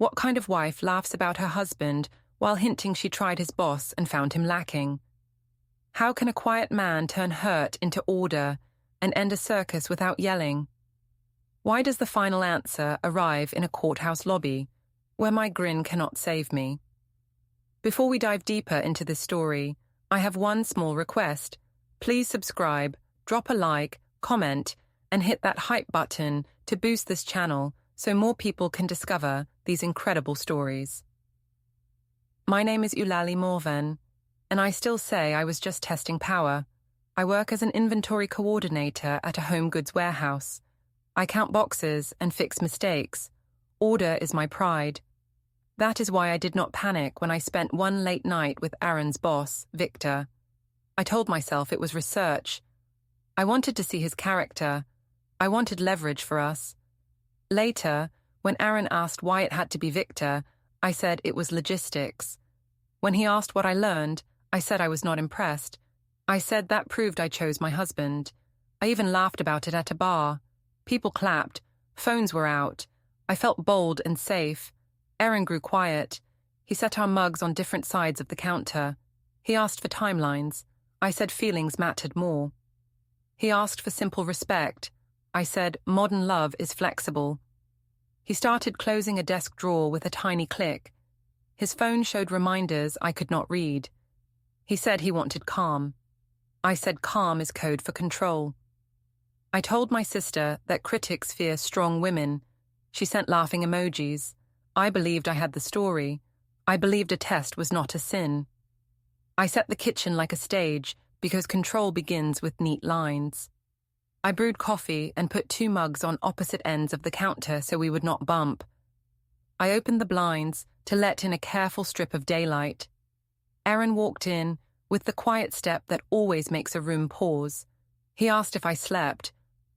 What kind of wife laughs about her husband while hinting she tried his boss and found him lacking? How can a quiet man turn hurt into order and end a circus without yelling? Why does the final answer arrive in a courthouse lobby, where my grin cannot save me? Before we dive deeper into this story, I have one small request. Please subscribe, drop a like, comment, and hit that hype button to boost this channel so more people can discover these incredible stories. My name is Eulalie Morven, and I still say I was just testing power. I work as an inventory coordinator at a home goods warehouse. I count boxes and fix mistakes. Order is my pride. That is why I did not panic when I spent one late night with Aaron's boss, Victor. I told myself it was research. I wanted to see his character. I wanted leverage for us. Later, when Aaron asked why it had to be Victor, I said it was logistics. When he asked what I learned, I said I was not impressed. I said that proved I chose my husband. I even laughed about it at a bar. People clapped. Phones were out. I felt bold and safe. Aaron grew quiet. He set our mugs on different sides of the counter. He asked for timelines. I said feelings mattered more. He asked for simple respect. I said modern love is flexible. He started closing a desk drawer with a tiny click. His phone showed reminders I could not read. He said he wanted calm. I said calm is code for control. I told my sister that critics fear strong women. She sent laughing emojis. I believed I had the story. I believed a test was not a sin. I set the kitchen like a stage because control begins with neat lines. I brewed coffee and put 2 mugs on opposite ends of the counter so we would not bump. I opened the blinds to let in a careful strip of daylight. Aaron walked in with the quiet step that always makes a room pause. He asked if I slept.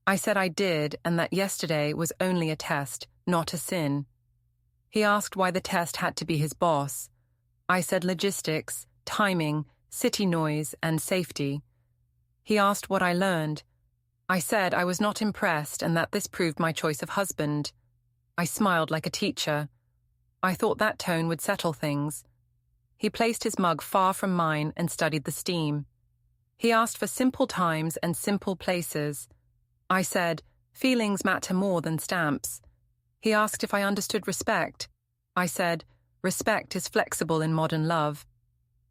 I said I did and that yesterday was only a test, not a sin. He asked why the test had to be his boss. I said logistics, timing, city noise, and safety. He asked what I learned. I said I was not impressed and that this proved my choice of husband. I smiled like a teacher. I thought that tone would settle things. He placed his mug far from mine and studied the steam. He asked for simple times and simple places. I said, feelings matter more than stamps. He asked if I understood respect. I said, respect is flexible in modern love.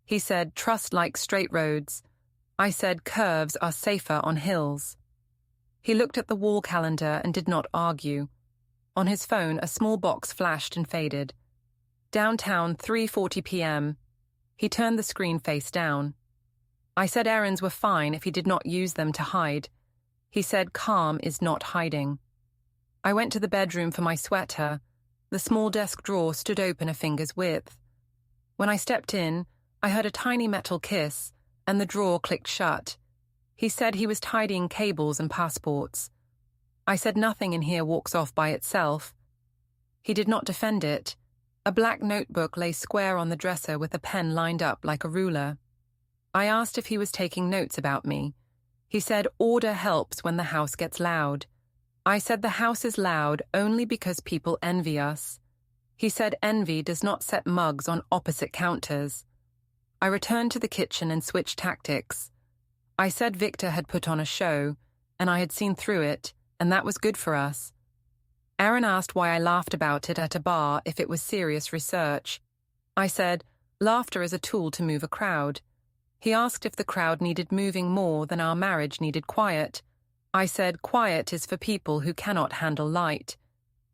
He said, trust likes straight roads. I said, curves are safer on hills. He looked at the wall calendar and did not argue. On his phone, a small box flashed and faded. Downtown, 3:40 p.m. He turned the screen face down. I said errands were fine if he did not use them to hide. He said calm is not hiding. I went to the bedroom for my sweater. The small desk drawer stood open a finger's width. When I stepped in, I heard a tiny metal kiss, and the drawer clicked shut. He said he was tidying cables and passports. I said nothing in here walks off by itself. He did not defend it. A black notebook lay square on the dresser with a pen lined up like a ruler. I asked if he was taking notes about me. He said order helps when the house gets loud. I said the house is loud only because people envy us. He said envy does not set mugs on opposite counters. I returned to the kitchen and switched tactics. I said Victor had put on a show, and I had seen through it, and that was good for us. Aaron asked why I laughed about it at a bar if it was serious research. I said, laughter is a tool to move a crowd. He asked if the crowd needed moving more than our marriage needed quiet. I said, quiet is for people who cannot handle light.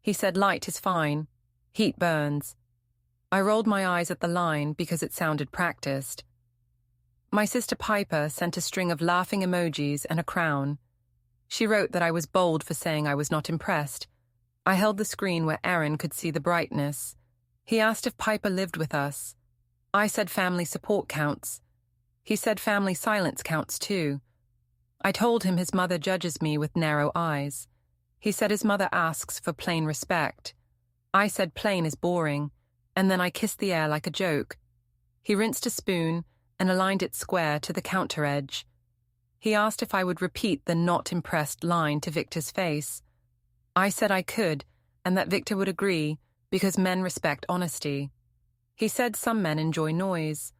He said, light is fine. Heat burns. I rolled my eyes at the line because it sounded practiced. My sister Piper sent a string of laughing emojis and a crown. She wrote that I was bold for saying I was not impressed. I held the screen where Aaron could see the brightness. He asked if Piper lived with us. I said family support counts. He said family silence counts too. I told him his mother judges me with narrow eyes. He said his mother asks for plain respect. I said plain is boring, and then I kissed the air like a joke. He rinsed a spoon and aligned it square to the counter edge. He asked if I would repeat the not impressed line to Victor's face. I said I could, and that Victor would agree, because men respect honesty. He said some men enjoy noise.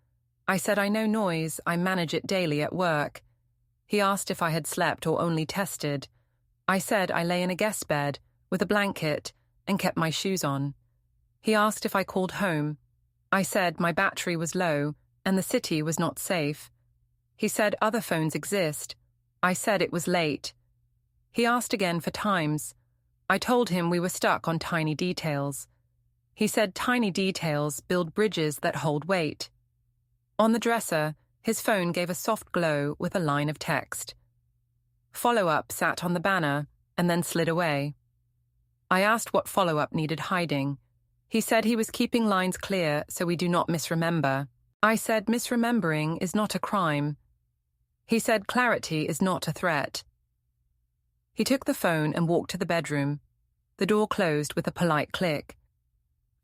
I said I know noise, I manage it daily at work. He asked if I had slept or only tested. I said I lay in a guest bed, with a blanket, and kept my shoes on. He asked if I called home. I said my battery was low, and the city was not safe. He said other phones exist. I said it was late. He asked again for times. I told him we were stuck on tiny details. He said tiny details build bridges that hold weight. On the dresser, his phone gave a soft glow with a line of text. Follow-up sat on the banner and then slid away. I asked what follow-up needed hiding. He said he was keeping lines clear so we do not misremember. I said misremembering is not a crime. He said clarity is not a threat. He took the phone and walked to the bedroom. The door closed with a polite click.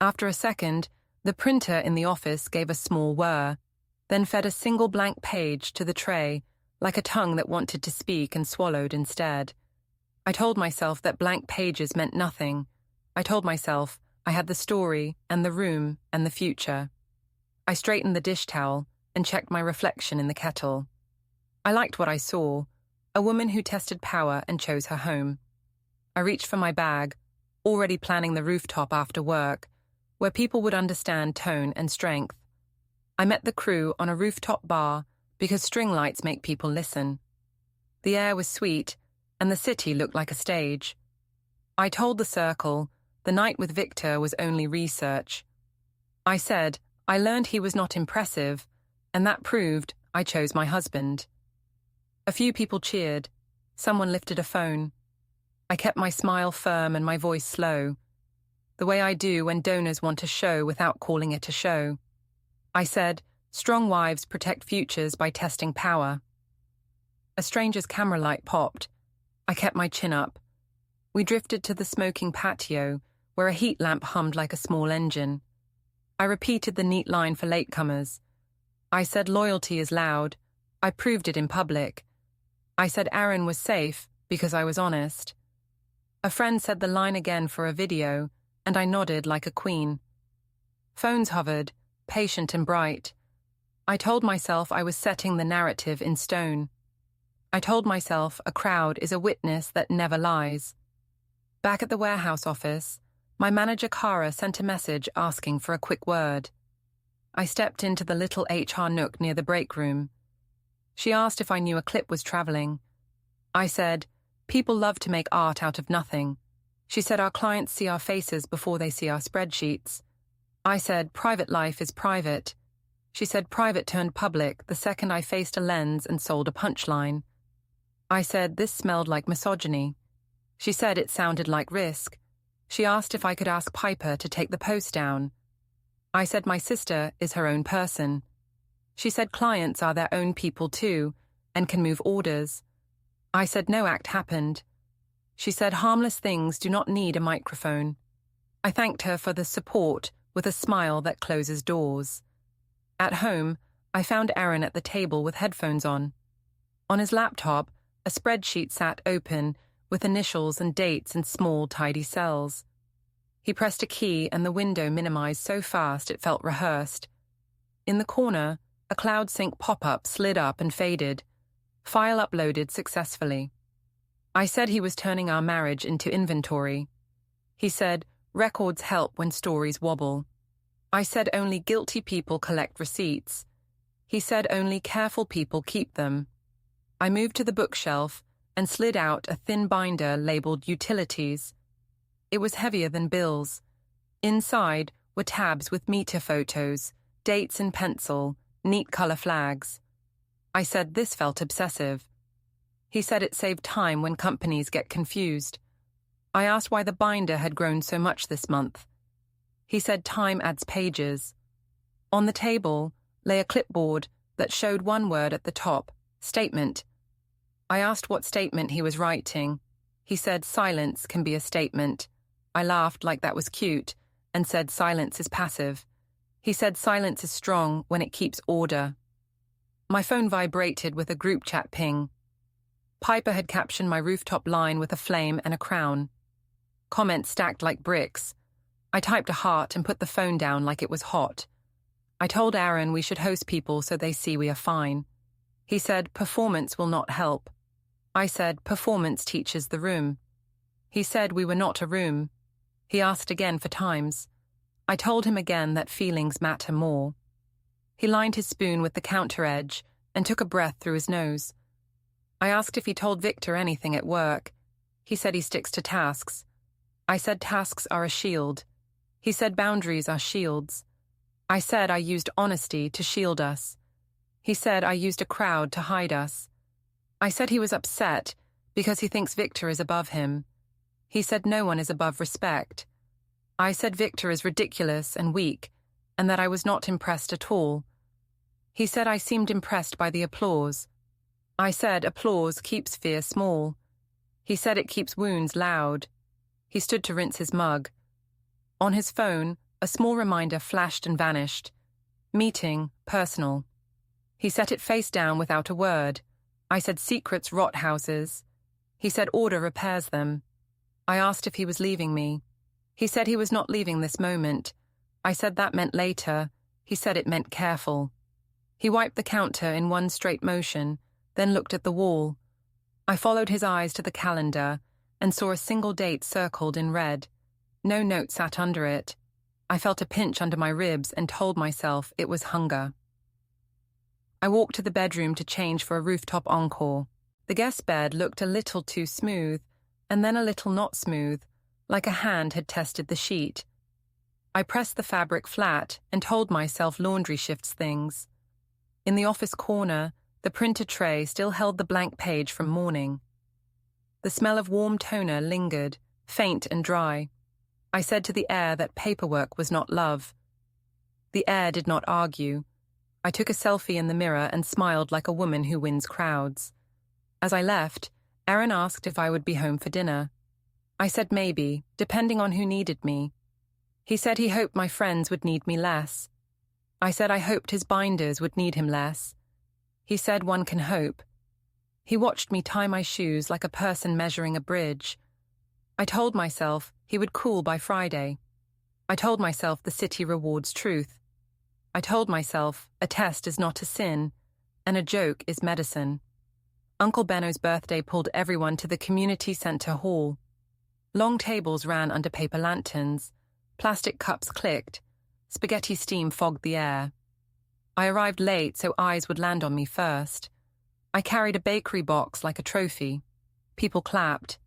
After a second, the printer in the office gave a small whir, then fed a single blank page to the tray, like a tongue that wanted to speak and swallowed instead. I told myself that blank pages meant nothing. I told myself I had the story and the room and the future. I straightened the dish towel and checked my reflection in the kettle. I liked what I saw, a woman who tested power and chose her home. I reached for my bag, already planning the rooftop after work, where people would understand tone and strength. I met the crew on a rooftop bar because string lights make people listen. The air was sweet, and the city looked like a stage. I told the circle the night with Victor was only research. I said I learned he was not impressive, and that proved I chose my husband. A few people cheered. Someone lifted a phone. I kept my smile firm and my voice slow, the way I do when donors want a show without calling it a show. I said, strong wives protect futures by testing power. A stranger's camera light popped. I kept my chin up. We drifted to the smoking patio, where a heat lamp hummed like a small engine. I repeated the neat line for latecomers. I said loyalty is loud. I proved it in public. I said Aaron was safe because I was honest. A friend said the line again for a video, and I nodded like a queen. Phones hovered, patient and bright. I told myself I was setting the narrative in stone. I told myself a crowd is a witness that never lies. Back at the warehouse office, my manager Cara sent a message asking for a quick word. I stepped into the little HR nook near the break room. She asked if I knew a clip was traveling. I said, people love to make art out of nothing. She said our clients see our faces before they see our spreadsheets. I said private life is private. She said private turned public the second I faced a lens and sold a punchline. I said this smelled like misogyny. She said it sounded like risk. She asked if I could ask Piper to take the post down. I said my sister is her own person. She said clients are their own people too, and can move orders. I said no act happened. She said harmless things do not need a microphone. I thanked her for the support with a smile that closes doors. At home, I found Aaron at the table with headphones on. On his laptop, a spreadsheet sat open with initials and dates in small, tidy cells. He pressed a key and the window minimized so fast it felt rehearsed. In the corner, a cloud sync pop-up slid up and faded. File uploaded successfully. I said he was turning our marriage into inventory. He said, records help when stories wobble. I said only guilty people collect receipts. He said only careful people keep them. I moved to the bookshelf and slid out a thin binder labeled Utilities. It was heavier than bills. Inside were tabs with meter photos, dates in pencil, neat color flags. I said this felt obsessive. He said it saved time when companies get confused. I asked why the binder had grown so much this month. He said time adds pages. On the table lay a clipboard that showed one word at the top, statement. I asked what statement he was writing. He said silence can be a statement. I laughed like that was cute and said silence is passive. He said silence is strong when it keeps order. My phone vibrated with a group chat ping. Piper had captioned my rooftop line with a flame and a crown. Comments stacked like bricks. I typed a heart and put the phone down like it was hot. I told Aaron we should host people so they see we are fine. He said, performance will not help. I said, performance teaches the room. He said we were not a room. He asked again for times. I told him again that feelings matter more. He lined his spoon with the counter edge and took a breath through his nose. I asked if he told Victor anything at work. He said he sticks to tasks. I said tasks are a shield. He said boundaries are shields. I said I used honesty to shield us. He said I used a crowd to hide us. I said he was upset because he thinks Victor is above him. He said no one is above respect. I said Victor is ridiculous and weak, and that I was not impressed at all. He said I seemed impressed by the applause. I said applause keeps fear small. He said it keeps wounds loud. He stood to rinse his mug. On his phone, a small reminder flashed and vanished. Meeting, personal. He set it face down without a word. I said secrets rot houses. He said order repairs them. I asked if he was leaving me. He said he was not leaving this moment. I said that meant later. He said it meant careful. He wiped the counter in one straight motion, then looked at the wall. I followed his eyes to the calendar and saw a single date circled in red. No note sat under it. I felt a pinch under my ribs and told myself it was hunger. I walked to the bedroom to change for a rooftop encore. The guest bed looked a little too smooth, and then a little not smooth, like a hand had tested the sheet. I pressed the fabric flat and told myself laundry shifts things. In the office corner, the printer tray still held the blank page from morning. The smell of warm toner lingered, faint and dry. I said to the air that paperwork was not love. The air did not argue. I took a selfie in the mirror and smiled like a woman who wins crowds. As I left, Aaron asked if I would be home for dinner. I said maybe, depending on who needed me. He said he hoped my friends would need me less. I said I hoped his binders would need him less. He said one can hope. He watched me tie my shoes like a person measuring a bridge. I told myself he would cool by Friday. I told myself the city rewards truth. I told myself a test is not a sin, and a joke is medicine. Uncle Benno's birthday pulled everyone to the community centre hall. Long tables ran under paper lanterns. Plastic cups clicked. Spaghetti steam fogged the air. I arrived late so eyes would land on me first. I carried a bakery box like a trophy. People clapped.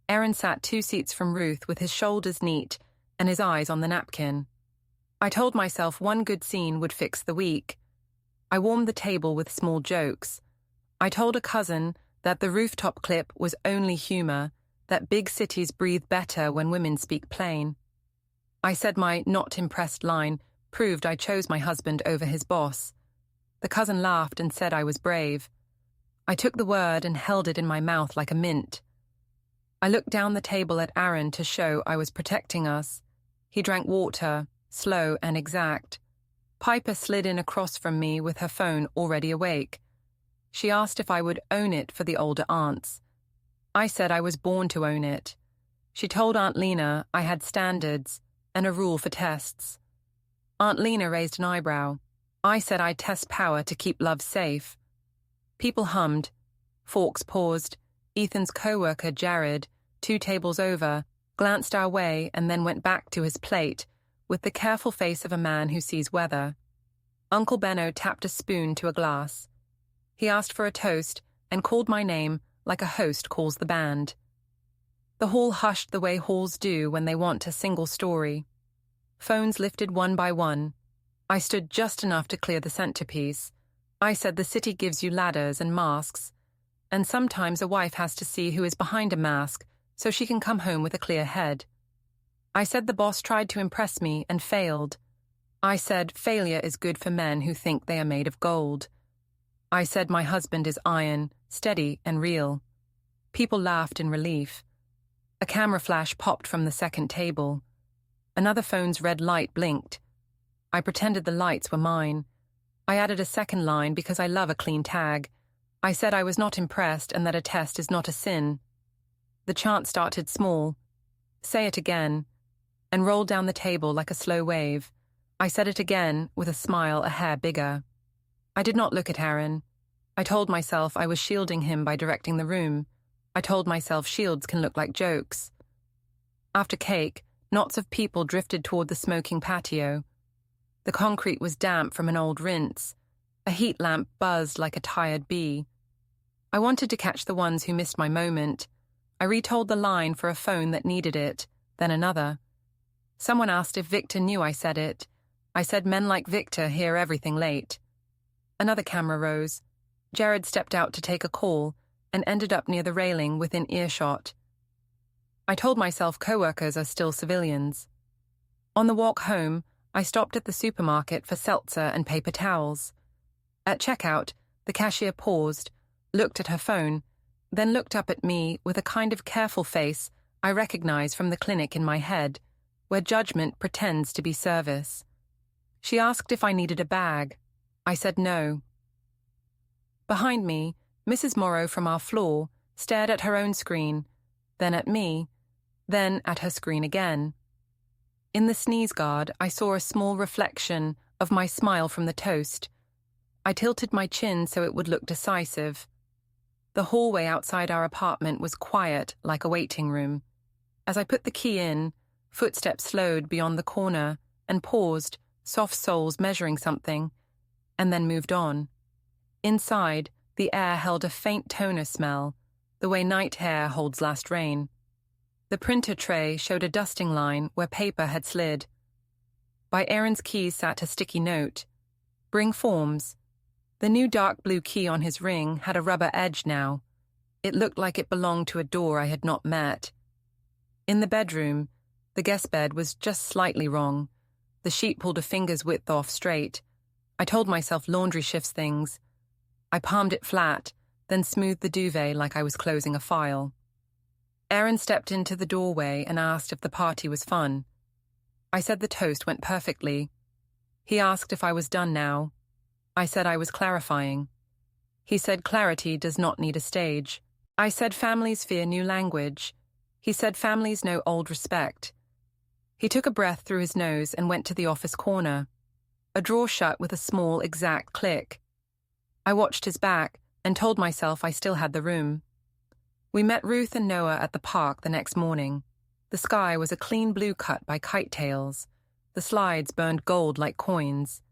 Aaron sat 2 seats from Ruth with his shoulders neat and his eyes on the napkin. I told myself one good scene would fix the week. I warmed the table with small jokes. I told a cousin that the rooftop clip was only humour, that big cities breathe better when women speak plain. I said my not impressed line proved I chose my husband over his boss. The cousin laughed and said I was brave. I took the word and held it in my mouth like a mint. I looked down the table at Aaron to show I was protecting us. He drank water, slow and exact. Piper slid in across from me with her phone already awake. She asked if I would own it for the older aunts. I said I was born to own it. She told Aunt Lena I had standards and a rule for tests. Aunt Lena raised an eyebrow. I said I'd test power to keep love safe. People hummed. Forks paused. Ethan's co-worker, Jared, 2 tables over, glanced our way and then went back to his plate with the careful face of a man who sees weather. Uncle Benno tapped a spoon to a glass. He asked for a toast and called my name like a host calls the band. The hall hushed the way halls do when they want a single story. Phones lifted one by one. I stood just enough to clear the centerpiece. I said the city gives you ladders and masks, and sometimes a wife has to see who is behind a mask so she can come home with a clear head. I said the boss tried to impress me and failed. I said failure is good for men who think they are made of gold. I said my husband is iron, steady and real. People laughed in relief. A camera flash popped from the second table. Another phone's red light blinked. I pretended the lights were mine. I added a second line because I love a clean tag. I said I was not impressed and that a test is not a sin. The chant started small. Say it again. and rolled down the table like a slow wave. I said it again, with a smile a hair bigger. I did not look at Aaron. I told myself I was shielding him by directing the room. I told myself shields can look like jokes. After cake, knots of people drifted toward the smoking patio. The concrete was damp from an old rinse. A heat lamp buzzed like a tired bee. I wanted to catch the ones who missed my moment. I retold the line for a phone that needed it, then another. Someone asked if Victor knew I said it. I said men like Victor hear everything late. Another camera rose. Jared stepped out to take a call and ended up near the railing within earshot. I told myself coworkers are still civilians. On the walk home, I stopped at the supermarket for seltzer and paper towels. At checkout, the cashier paused, looked at her phone, then looked up at me with a kind of careful face I recognize from the clinic in my head, where judgment pretends to be service. She asked if I needed a bag. I said no. Behind me, Mrs. Morrow from our floor stared at her own screen, then at me, then at her screen again. In the sneeze guard, I saw a small reflection of my smile from the toast. I tilted my chin so it would look decisive. The hallway outside our apartment was quiet like a waiting room. As I put the key in, footsteps slowed beyond the corner and paused, soft soles measuring something, and then moved on. Inside, the air held a faint toner smell, the way night hair holds last rain. The printer tray showed a dusting line where paper had slid. By Aaron's keys sat a sticky note. Bring forms. The new dark blue key on his ring had a rubber edge now. It looked like it belonged to a door I had not met. In the bedroom, the guest bed was just slightly wrong. The sheet pulled a finger's width off straight. I told myself laundry shifts things. I palmed it flat, then smoothed the duvet like I was closing a file. Aaron stepped into the doorway and asked if the party was fun. I said the toast went perfectly. He asked if I was done now. I said I was clarifying. He said clarity does not need a stage. I said families fear new language. He said families know old respect. He took a breath through his nose and went to the office corner. A drawer shut with a small, exact click. I watched his back and told myself I still had the room. We met Ruth and Noah at the park the next morning. The sky was a clean blue cut by kite tails. The slides burned gold like coins.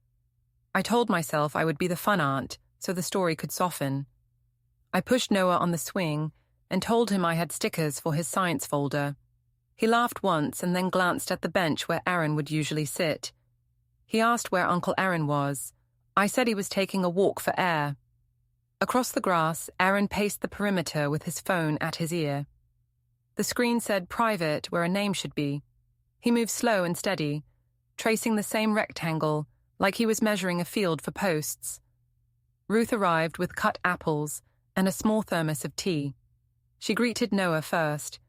I told myself I would be the fun aunt so the story could soften. I pushed Noah on the swing and told him I had stickers for his science folder. He laughed once and then glanced at the bench where Aaron would usually sit. He asked where Uncle Aaron was. I said he was taking a walk for air. Across the grass, Aaron paced the perimeter with his phone at his ear. The screen said private where a name should be. He moved slow and steady, tracing the same rectangle like he was measuring a field for posts. Ruth arrived with cut apples and a small thermos of tea. She greeted Noah first.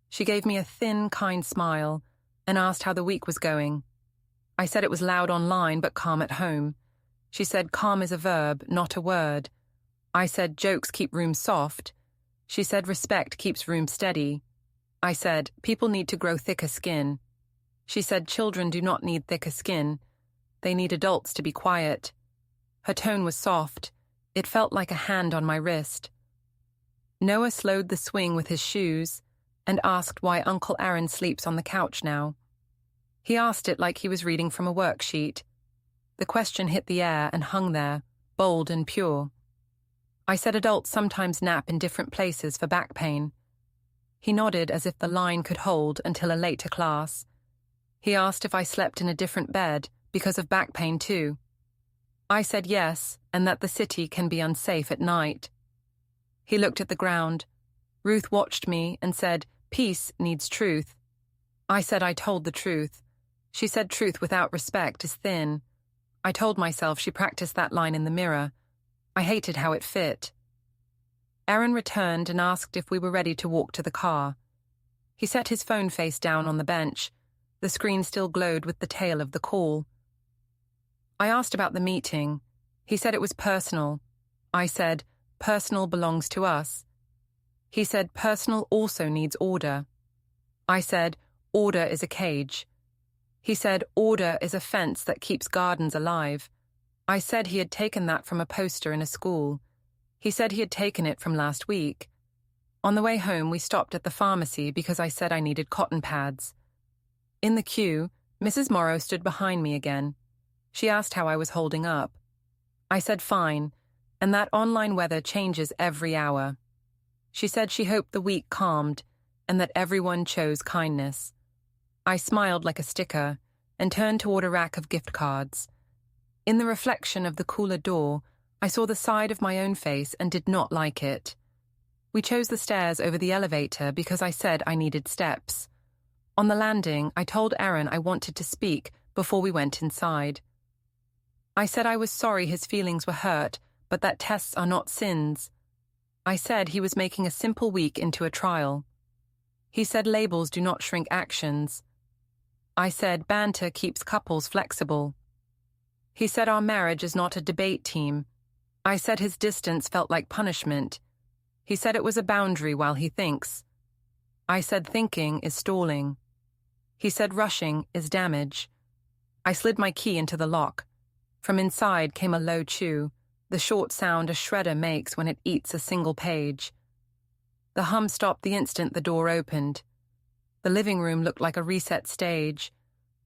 She gave me a thin, kind smile and asked how the week was going. I said it was loud online but calm at home. She said calm is a verb, not a word. I said jokes keep rooms soft. She said respect keeps rooms steady. I said people need to grow thicker skin. She said children do not need thicker skin. They need adults to be quiet. Her tone was soft. It felt like a hand on my wrist. Noah slowed the swing with his shoes and asked why Uncle Aaron sleeps on the couch now. He asked it like he was reading from a worksheet. The question hit the air and hung there, bold and pure. I said adults sometimes nap in different places for back pain. He nodded as if the line could hold until a later class. He asked if I slept in a different bed because of back pain too. I said yes, and that the city can be unsafe at night. He looked at the ground. Ruth watched me and said, peace needs truth. I said I told the truth. She said truth without respect is thin. I told myself she practiced that line in the mirror. I hated how it fit. Aaron returned and asked if we were ready to walk to the car. He set his phone face down on the bench. The screen still glowed with the tail of the call. I asked about the meeting. He said it was personal. I said, personal belongs to us. He said personal also needs order. I said, order is a cage. He said order is a fence that keeps gardens alive. I said he had taken that from a poster in a school. He said he had taken it from last week. On the way home, we stopped at the pharmacy because I said I needed cotton pads. In the queue, Mrs. Morrow stood behind me again. She asked how I was holding up. I said fine, and that online weather changes every hour. She said she hoped the week calmed and that everyone chose kindness. I smiled like a sticker and turned toward a rack of gift cards. In the reflection of the cooler door, I saw the side of my own face and did not like it. We chose the stairs over the elevator because I said I needed steps. On the landing, I told Aaron I wanted to speak before we went inside. I said I was sorry his feelings were hurt, but that tests are not sins. I said he was making a simple week into a trial. He said labels do not shrink actions. I said banter keeps couples flexible. He said our marriage is not a debate team. I said his distance felt like punishment. He said it was a boundary while he thinks. I said thinking is stalling. He said rushing is damage. I slid my key into the lock. From inside came a low chew, the short sound a shredder makes when it eats a single page. The hum stopped the instant the door opened. The living room looked like a reset stage.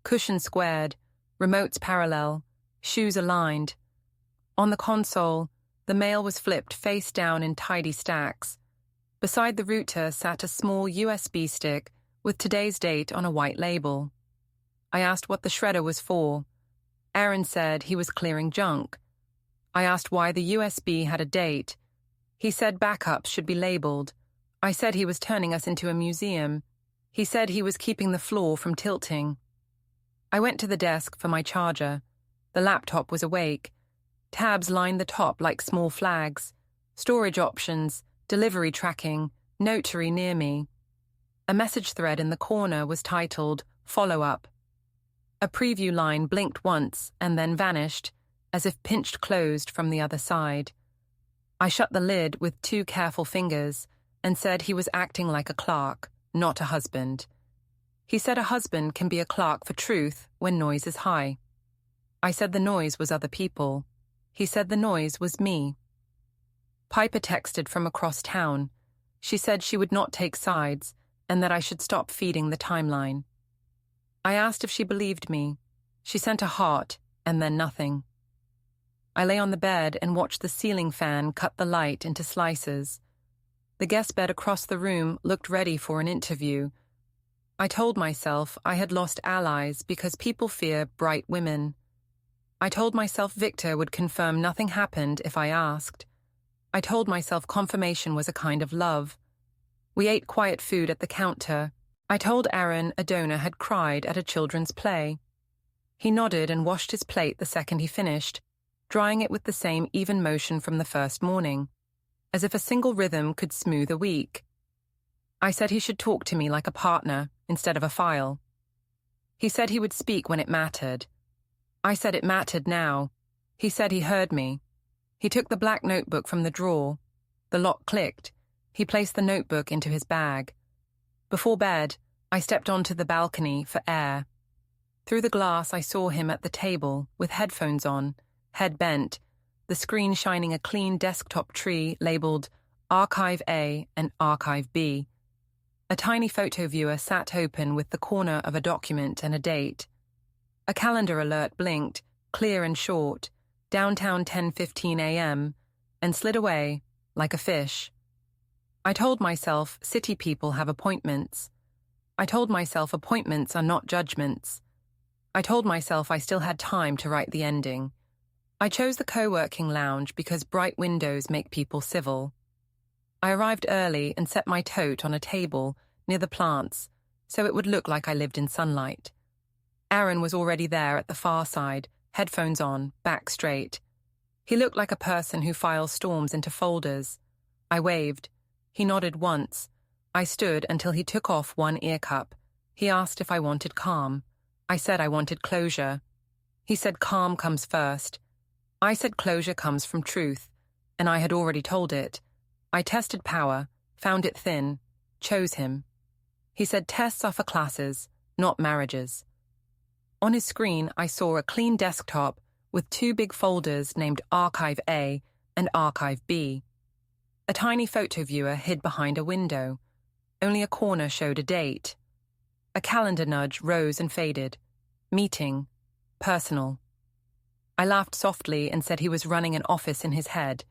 Cushions squared, remotes parallel, shoes aligned. On the console, the mail was flipped face down in tidy stacks. Beside the router sat a small USB stick with today's date on a white label. I asked what the shredder was for. Aaron said he was clearing junk. I asked why the USB had a date. He said backups should be labeled. I said he was turning us into a museum. He said he was keeping the floor from tilting. I went to the desk for my charger. The laptop was awake. Tabs lined the top like small flags. Storage options, delivery tracking, notary near me. A message thread in the corner was titled Follow Up. A preview line blinked once and then vanished, as if pinched closed from the other side. I shut the lid with 2 careful fingers and said he was acting like a clerk, not a husband. He said a husband can be a clerk for truth when noise is high. I said the noise was other people. He said the noise was me. Piper texted from across town. She said she would not take sides and that I should stop feeding the timeline. I asked if she believed me. She sent a heart and then nothing. I lay on the bed and watched the ceiling fan cut the light into slices. The guest bed across the room looked ready for an interview. I told myself I had lost allies because people fear bright women. I told myself Victor would confirm nothing happened if I asked. I told myself confirmation was a kind of love. We ate quiet food at the counter. I told Aaron a donor had cried at a children's play. He nodded and washed his plate the second he finished, drying it with the same even motion from the first morning, as if a single rhythm could smooth a week. I said he should talk to me like a partner instead of a file. He said he would speak when it mattered. I said it mattered now. He said he heard me. He took the black notebook from the drawer. The lock clicked. He placed the notebook into his bag. Before bed, I stepped onto the balcony for air. Through the glass, I saw him at the table with headphones on, head bent, the screen shining a clean desktop tree labeled Archive A and Archive B. A tiny photo viewer sat open with the corner of a document and a date. A calendar alert blinked, clear and short, downtown 10:15 a.m., and slid away like a fish. I told myself city people have appointments. I told myself appointments are not judgments. I told myself I still had time to write the ending. I chose the co-working lounge because bright windows make people civil. I arrived early and set my tote on a table near the plants so it would look like I lived in sunlight. Aaron was already there at the far side, headphones on, back straight. He looked like a person who files storms into folders. I waved. He nodded once. I stood until he took off one ear cup. He asked if I wanted calm. I said I wanted closure. He said calm comes first. I said closure comes from truth, and I had already told it. I tested power, found it thin, chose him. He said tests are for classes, not marriages. On his screen, I saw a clean desktop with two big folders named Archive A and Archive B. A tiny photo viewer hid behind a window. Only a corner showed a date. A calendar nudge rose and faded. Meeting. Personal. I laughed softly and said he was running an office in his head.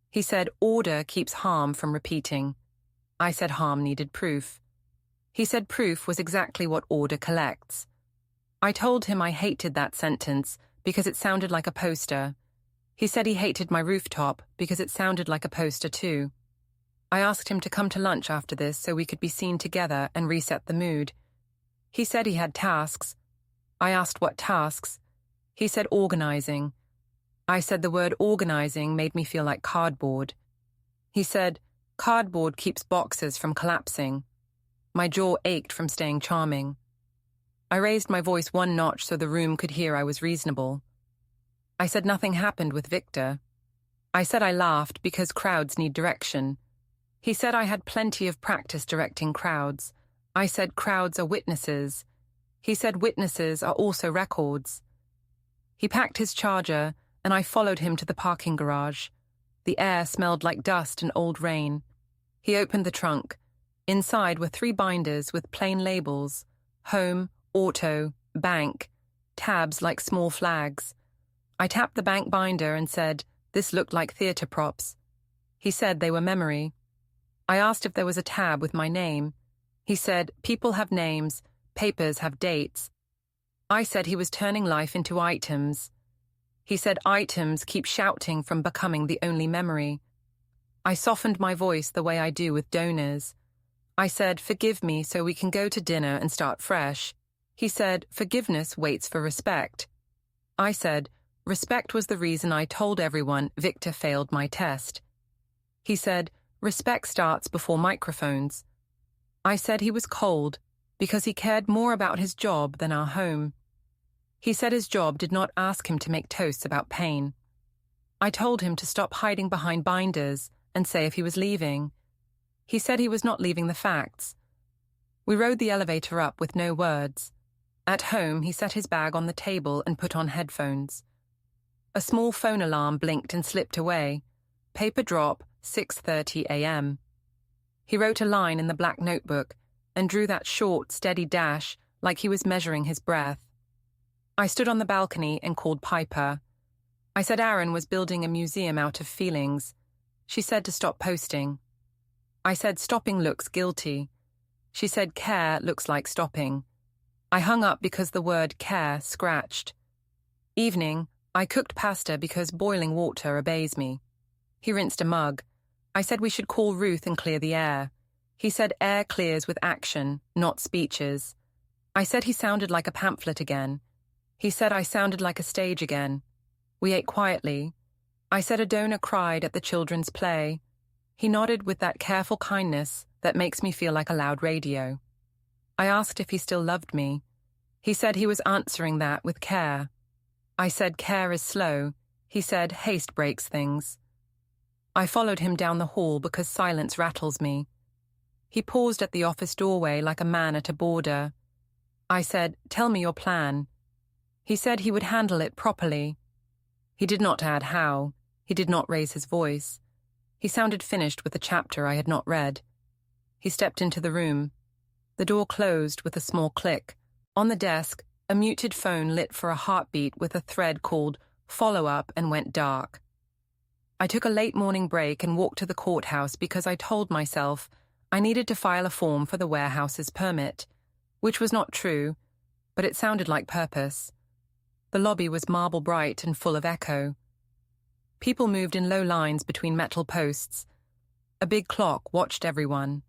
He said order keeps harm from repeating. I said harm needed proof. He said proof was exactly what order collects. I told him I hated that sentence because it sounded like a poster. He said he hated my rooftop because it sounded like a poster too. I asked him to come to lunch after this so we could be seen together and reset the mood. He said he had tasks. I asked what tasks. He said organizing. I said the word organizing made me feel like cardboard. He said, cardboard keeps boxes from collapsing. My jaw ached from staying charming. I raised my voice one notch so the room could hear I was reasonable. I said nothing happened with Victor. I said I laughed because crowds need direction. He said I had plenty of practice directing crowds. I said crowds are witnesses. He said witnesses are also records. He packed his charger, and I followed him to the parking garage. The air smelled like dust and old rain. He opened the trunk. Inside were 3 binders with plain labels: home, auto, bank, tabs like small flags. I tapped the bank binder and said, this looked like theatre props. He said they were memory. I asked if there was a tab with my name. He said, people have names, papers have dates. I said he was turning life into items. He said items keep shouting from becoming the only memory. I softened my voice the way I do with donors. I said, forgive me so we can go to dinner and start fresh. He said, forgiveness waits for respect. I said, respect was the reason I told everyone Victor failed my test. He said, respect starts before microphones. I said he was cold because he cared more about his job than our home. He said his job did not ask him to make toasts about pain. I told him to stop hiding behind binders and say if he was leaving. He said he was not leaving the facts. We rode the elevator up with no words. At home, he set his bag on the table and put on headphones. A small phone alarm blinked and slipped away. Paper drop, 6:30 a.m. He wrote a line in the black notebook and drew that short, steady dash like he was measuring his breath. I stood on the balcony and called Piper. I said Aaron was building a museum out of feelings. She said to stop posting. I said stopping looks guilty. She said care looks like stopping. I hung up because the word care scratched. Evening, I cooked pasta because boiling water obeys me. He rinsed a mug. I said we should call Ruth and clear the air. He said air clears with action, not speeches. I said he sounded like a pamphlet again. He said I sounded like a stage again. We ate quietly. I said a donor cried at the children's play. He nodded with that careful kindness that makes me feel like a loud radio. I asked if he still loved me. He said he was answering that with care. I said care is slow. He said haste breaks things. I followed him down the hall because silence rattles me. He paused at the office doorway like a man at a border. I said, tell me your plan. He said he would handle it properly. He did not add how. He did not raise his voice. He sounded finished with a chapter I had not read. He stepped into the room. The door closed with a small click. On the desk, a muted phone lit for a heartbeat with a thread called follow-up and went dark. I took a late morning break and walked to the courthouse because I told myself I needed to file a form for the warehouse's permit, which was not true, but it sounded like purpose. The lobby was marble bright and full of echo. People moved in low lines between metal posts. A big clock watched everyone.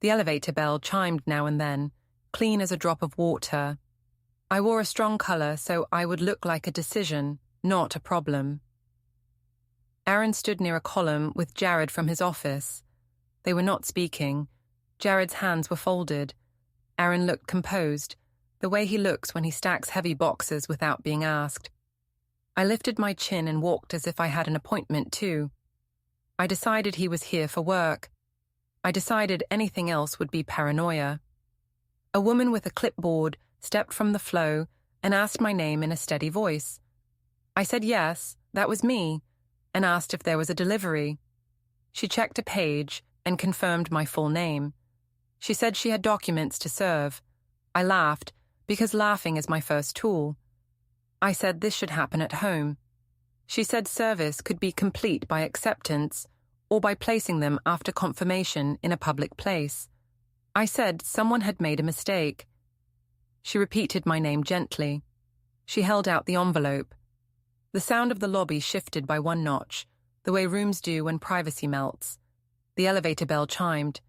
The elevator bell chimed now and then, clean as a drop of water. I wore a strong color so I would look like a decision, not a problem. Aaron stood near a column with Jared from his office. They were not speaking. Jared's hands were folded. Aaron looked composed, the way he looks when he stacks heavy boxes without being asked. I lifted my chin and walked as if I had an appointment too. I decided he was here for work. I decided anything else would be paranoia. A woman with a clipboard stepped from the flow and asked my name in a steady voice. I said yes, that was me, and asked if there was a delivery. She checked a page and confirmed my full name. She said she had documents to serve. I laughed, because laughing is my first tool. I said this should happen at home. She said service could be complete by acceptance or by placing them after confirmation in a public place. I said someone had made a mistake. She repeated my name gently. She held out the envelope. The sound of the lobby shifted by one notch, the way rooms do when privacy melts. The elevator bell chimed.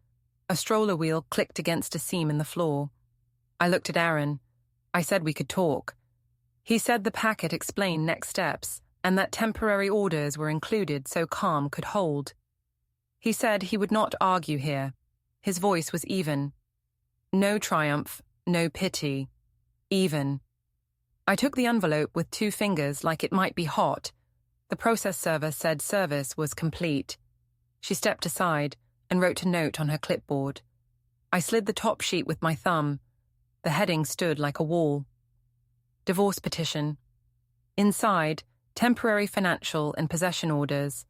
A stroller wheel clicked against a seam in the floor. I looked at Aaron. I said we could talk. He said the packet explained next steps and that temporary orders were included so calm could hold. He said he would not argue here. His voice was even. No triumph, no pity. Even. I took the envelope with 2 fingers like it might be hot. The process server said service was complete. She stepped aside and wrote a note on her clipboard. I slid the top sheet with my thumb. The heading stood like a wall. Divorce petition. Inside, temporary financial and possession orders.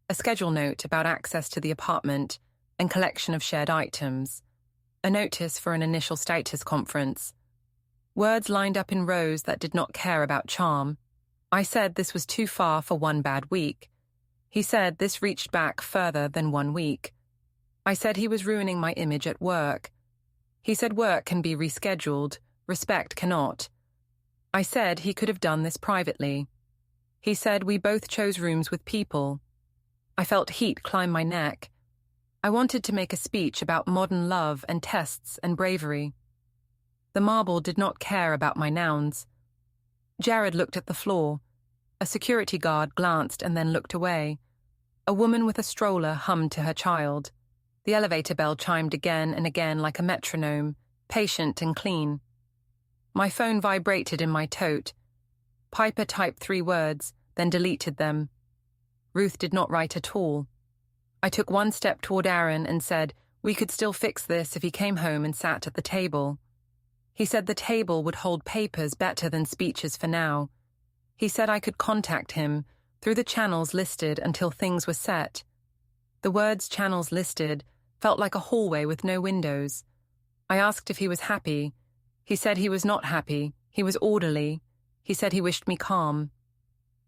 A schedule note about access to the apartment and collection of shared items. A notice for an initial status conference. Words lined up in rows that did not care about charm. I said this was too far for one bad week. He said this reached back further than 1 week. I said he was ruining my image at work. He said work can be rescheduled, respect cannot. I said he could have done this privately. He said we both chose rooms with people. I felt heat climb my neck. I wanted to make a speech about modern love and tests and bravery. The marble did not care about my nouns. Jared looked at the floor. A security guard glanced and then looked away. A woman with a stroller hummed to her child. The elevator bell chimed again and again like a metronome, patient and clean. My phone vibrated in my tote. Piper typed 3 words, then deleted them. Ruth did not write at all. I took 1 step toward Aaron and said we could still fix this if he came home and sat at the table. He said the table would hold papers better than speeches for now. He said I could contact him through the channels listed until things were set. The words channels listed felt like a hallway with no windows. I asked if he was happy. He said he was not happy. He was orderly. He said he wished me calm.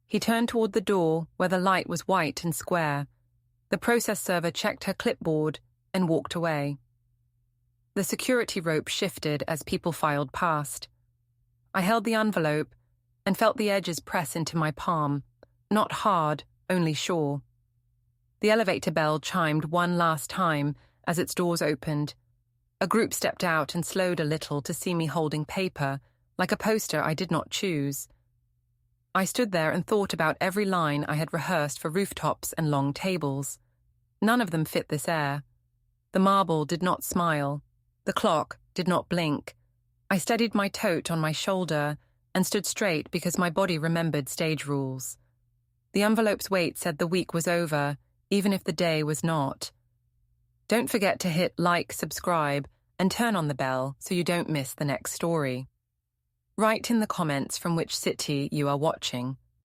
He turned toward the door where the light was white and square. The process server checked her clipboard and walked away. The security rope shifted as people filed past. I held the envelope and felt the edges press into my palm, not hard, only sure. The elevator bell chimed 1 last time as its doors opened. A group stepped out and slowed a little to see me holding paper, like a poster I did not choose. I stood there and thought about every line I had rehearsed for rooftops and long tables. None of them fit this air. The marble did not smile. The clock did not blink. I steadied my tote on my shoulder and stood straight because my body remembered stage rules. The envelope's weight said the week was over, even if the day was not. Don't forget to hit like, subscribe, and turn on the bell so you don't miss the next story. Write in the comments from which city you are watching.